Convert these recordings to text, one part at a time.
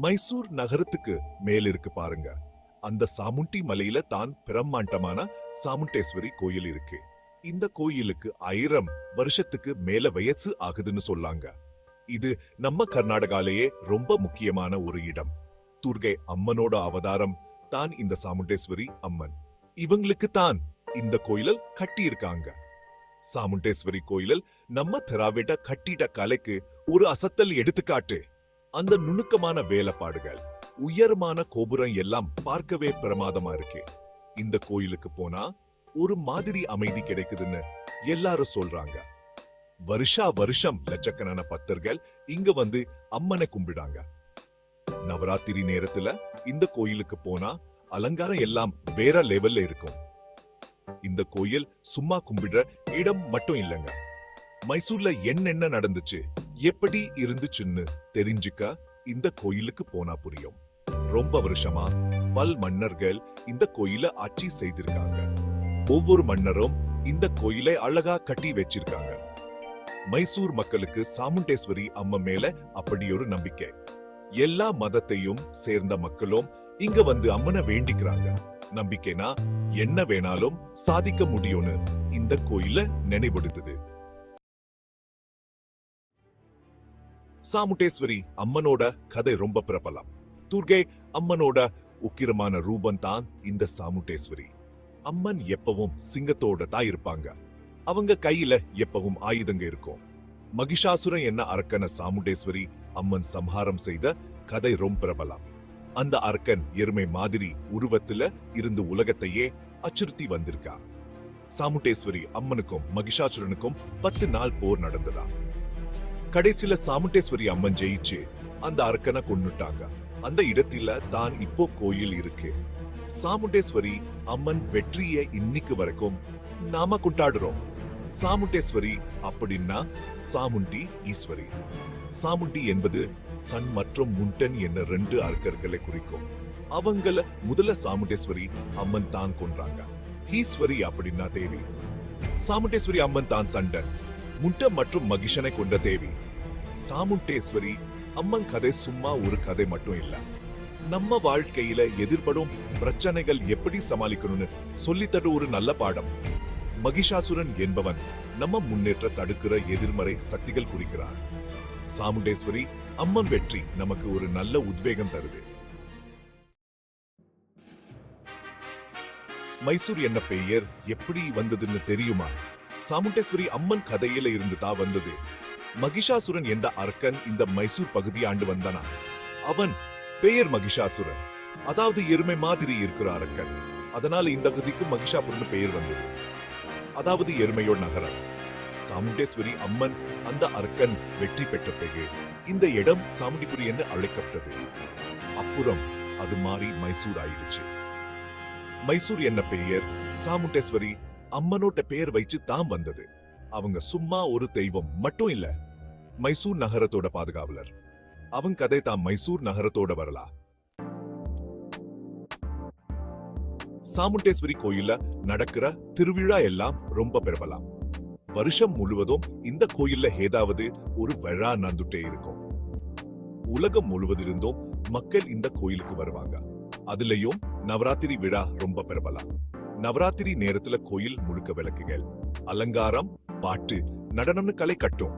மைசூர் நகரத்துக்கு மேல் இருக்கு பாருங்க. அந்த சாமுண்டி மலையில தான் பிரம்மாண்டமான சாமுண்டேஸ்வரி கோயில் இருக்கு. இந்த கோயிலுக்கு 1000 வருஷத்துக்கு மேல வயசு ஆகுதுன்னு சொல்லாங்க. இது நம்ம கர்நாடகாலேயே ரொம்ப முக்கியமான ஒரு இடம். துர்கை அம்மனோட அவதாரம் தான் இந்த சாமுண்டேஸ்வரி அம்மன். இவங்களுக்கு தான் இந்த கோயிலில் கட்டி இருக்காங்க. சாமுண்டேஸ்வரி கோயிலில் நம்ம திராவிட கட்டிட கலைக்கு ஒரு அசத்தல் எடுத்துக்காட்டு. அந்த நுணுக்கமான வேலைப்பாடுகள், உயரமான கோபுரம் எல்லாம் பார்க்கவே பிரமாதமா இருக்கு. இந்த கோயிலுக்கு போனா ஒரு மாதிரி அமைதி கிடைக்குதுன்னு எல்லாரும் சொல்றாங்க. வருஷா வருஷம் லட்சக்கணக்கான பக்தர்கள் இங்க வந்து அம்மனை கும்பிடாங்க. நவராத்திரி நேரத்துல இந்த கோயிலுக்கு போனா அலங்காரம் எல்லாம் வேற லெவல்ல இருக்கும். இந்த கோயில் சும்மா கும்பிடுற இடம் மட்டும் இல்லைங்க. மைசூர்ல என்னென்ன நடந்துச்சு, எப்படி இருந்துச்சுன்னு தெரிஞ்சுக்க இந்த கோயிலுக்கு போனா புரியும். ரொம்ப வருஷமா பல் மன்னர்கள் இந்த கோயில ஆட்சி செய்திருக்காங்க. ஒவ்வொரு மன்னரும் இந்த கோயிலை அழகா கட்டி வச்சிருக்காங்க. மைசூர் மக்களுக்கு சாமுண்டேஸ்வரி அம்மா மேல அப்படி ஒரு நம்பிக்கை. எல்லா மதத்தையும் சேர்ந்த மக்களும் இங்க வந்து அம்மனை வேண்டிக்கிறாங்க. நம்பிக்கைனா என்ன வேணாலும் சாதிக்க முடியும்னு இந்த கோயில நினைவுபடுத்துது. சாமுண்டேஸ்வரி அம்மனோட கதை ரொம்ப பிரபலம். துர்கை அம்மனோட உக்கிரமான ரூபம் தான் இந்த சாமுண்டேஸ்வரி அம்மன். எப்பவும் சிங்கத்தோட தான் இருப்பாங்க. அவங்க கையில எப்பவும் ஆயுதங்க இருக்கும். மகிஷாசுரன் என்ன அரக்கன சாமுண்டேஸ்வரி அம்மன் சம்ஹாரம் செய்த கதை ரொம்ப பிரபலம். அந்த அரக்கன் எருமை மாதிரி உருவத்துல இருந்து உலகத்தையே அச்சுறுத்தி வந்திருக்கா. சாமுண்டேஸ்வரி அம்மனுக்கும் மகிஷாசுரனுக்கும் 10 நாள் போர் நடந்ததா. கடைசியில சாமுண்டேஸ்வரி அம்மன் ஜெயிச்சு அந்த அரக்கனை கொன்னுட்டாங்க. அந்த இடத்துல தான் இப்போ கோயில் இருக்கு. சாமுண்டேஸ்வரி அம்மன் வெற்றியை இன்னைக்கு வரைக்கும் நாம கொண்டாடுறோம். சாமுண்டேஸ்வரி அப்படின்னா சாமுண்டி ஈஸ்வரி. சாமுண்டி என்பது சன் மற்றும் முண்டன் என்ற 2 அரக்கர்களை குறிக்கும். அவங்கள முதல்ல சாமுண்டேஸ்வரி அம்மன் தான் கொன்றாங்க. ஈஸ்வரி அப்படின்னா தேவி. சாமுண்டேஸ்வரி அம்மன் தான் சண்டன், முண்ட மற்றும் மகிஷனை கொண்ட தேவி. சாமுண்டேஸ்வரி அம்மன் கதை சும்மா ஒரு கதை மட்டும் இல்ல. நம்ம வாழ்க்கையில எதிர்படும் பிரச்சனைகள் எப்படி சமாளிக்கணும்னு சொல்லித்தர ஒரு நல்ல பாடம். மகிஷாசுரன் என்பவன் நம்ம முன்னேற்ற தடுக்கிற எதிர்மறை சக்திகள் குறிக்கிறார். சாமுண்டேஸ்வரி அம்மன் வெற்றி நமக்கு ஒரு நல்ல உத்வேகம் தருது. மைசூர் என்ன பெயர் எப்படி வந்ததுன்னு தெரியுமா? சாமுண்டேஸ்வரி அம்மன் கதையில இருந்து தான் வந்தது. மகிஷாசுரன் என்ற அரக்கன் இந்த மைசூர் பகுதி ஆண்டு வந்தானா. அவன் பெயர் மகிஷாசுரன், அதாவது எருமை மாதிரி இருக்கிற அரக்கன். அதனால இந்த பகுதிக்கு மகிஷாபுரன் பெயர் வந்தது, அதாவது எருமையோட நகரம். சாமுண்டேஸ்வரி அம்மன் அந்த அரக்கன் வெற்றி பெற்ற பிறகு இந்த இடம் சாமுண்டிபுரி என்று அழைக்கப்பட்டது. அப்புறம் அது மாறி மைசூர் ஆயிடுச்சு. மைசூர் என்ன பெயர் சாமுண்டேஸ்வரி அம்மனோட பெயர் வச்சு தான் வந்தது. அவங்க சும்மா ஒரு தெய்வம் மட்டும் இல்ல, மைசூர் நகரத்தோட பாதுகாவலர். அவங்க கதை தான் மைசூர் நகரத்தோட வரலா. சாமுண்டேஸ்வரி கோயில்ல நடக்கிற திருவிழா எல்லாம் ரொம்ப பிரபலம். வருஷம் முழுவதும் இந்த கோயில்ல ஏதாவது ஒரு விழா நடந்துட்டே இருக்கும். உலகம் முழுவதிலிருந்தும் மக்கள் இந்த கோயிலுக்கு வருவாங்க. அதுலயும் நவராத்திரி விழா ரொம்ப பிரபலம். நவராத்திரி நேரத்துல கோயில் முழுக்க விளக்குகள், அலங்காரம், பாட்டு, நடனம்னு கலை கட்டும்.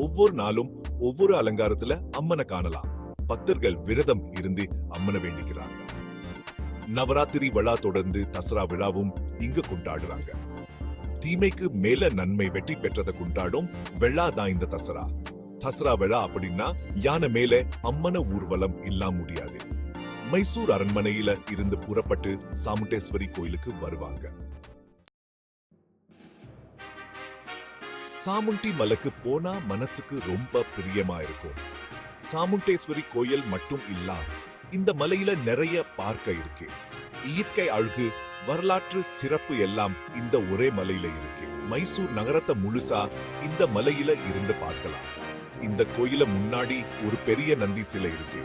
ஒவ்வொரு நாளும் ஒவ்வொரு அலங்காரத்துல அம்மனை காணலாம். பக்தர்கள் விரதம் இருந்து அம்மனை வேண்டிக்கிறாங்க. நவராத்திரி விழா தொடர்ந்து தசரா விழாவும் இங்க கொண்டாடுறாங்க. தீமைக்கு மேல நன்மை வெற்றி பெற்றதை கொண்டாடும் விழா தான் இந்த தசரா. தசரா விழா அப்படின்னா யானை மேல அம்மன ஊர்வலம் இல்லாம முடியாது. மைசூர் அரண்மனையில இருந்து புறப்பட்டு சாமுண்டேஸ்வரி கோயிலுக்கு வருவாங்க. சாமுண்டி மலைக்கு போனா மனசுக்கு ரொம்ப பிரியமா இருக்கும். சாமுண்டேஸ்வரி கோயில் மட்டும் இல்ல, இந்த மலையில நிறைய பார்க்க இருக்கு. இயற்கை அழகு, வரலாற்று சிறப்பு எல்லாம் இந்த ஒரே மலையில இருக்கு. மைசூர் நகரத்தை முழுசா இந்த மலையில இருந்து பார்க்கலாம். இந்த கோயில முன்னாடி ஒரு பெரிய நந்தி சிலை இருக்கு.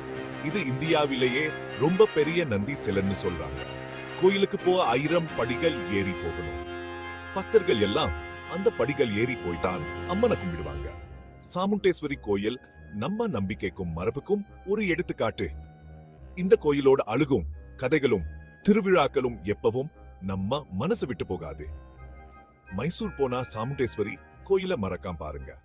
இது இந்தியாவிலேயே ரொம்ப பெரிய நந்தி சிலைன்னு சொல்றாங்க. கோயிலுக்கு போக 1000 படிகள் ஏறி போகணும். பக்தர்கள் எல்லாம் அந்த படிகள் ஏறி போய்தான் அம்மனை கும்பிடுவாங்க. சாமுண்டேஸ்வரி கோயில் நம்ம நம்பிக்கைக்கும் மரபுக்கும் ஒரு எடுத்துக்காட்டு. இந்த கோயிலோட அழுகும் கதைகளும் திருவிழாக்களும் எப்பவும் நம்ம மனசு விட்டு போகாது. மைசூர் போனா சாமுண்டேஸ்வரி கோயில மறக்காம பாருங்க.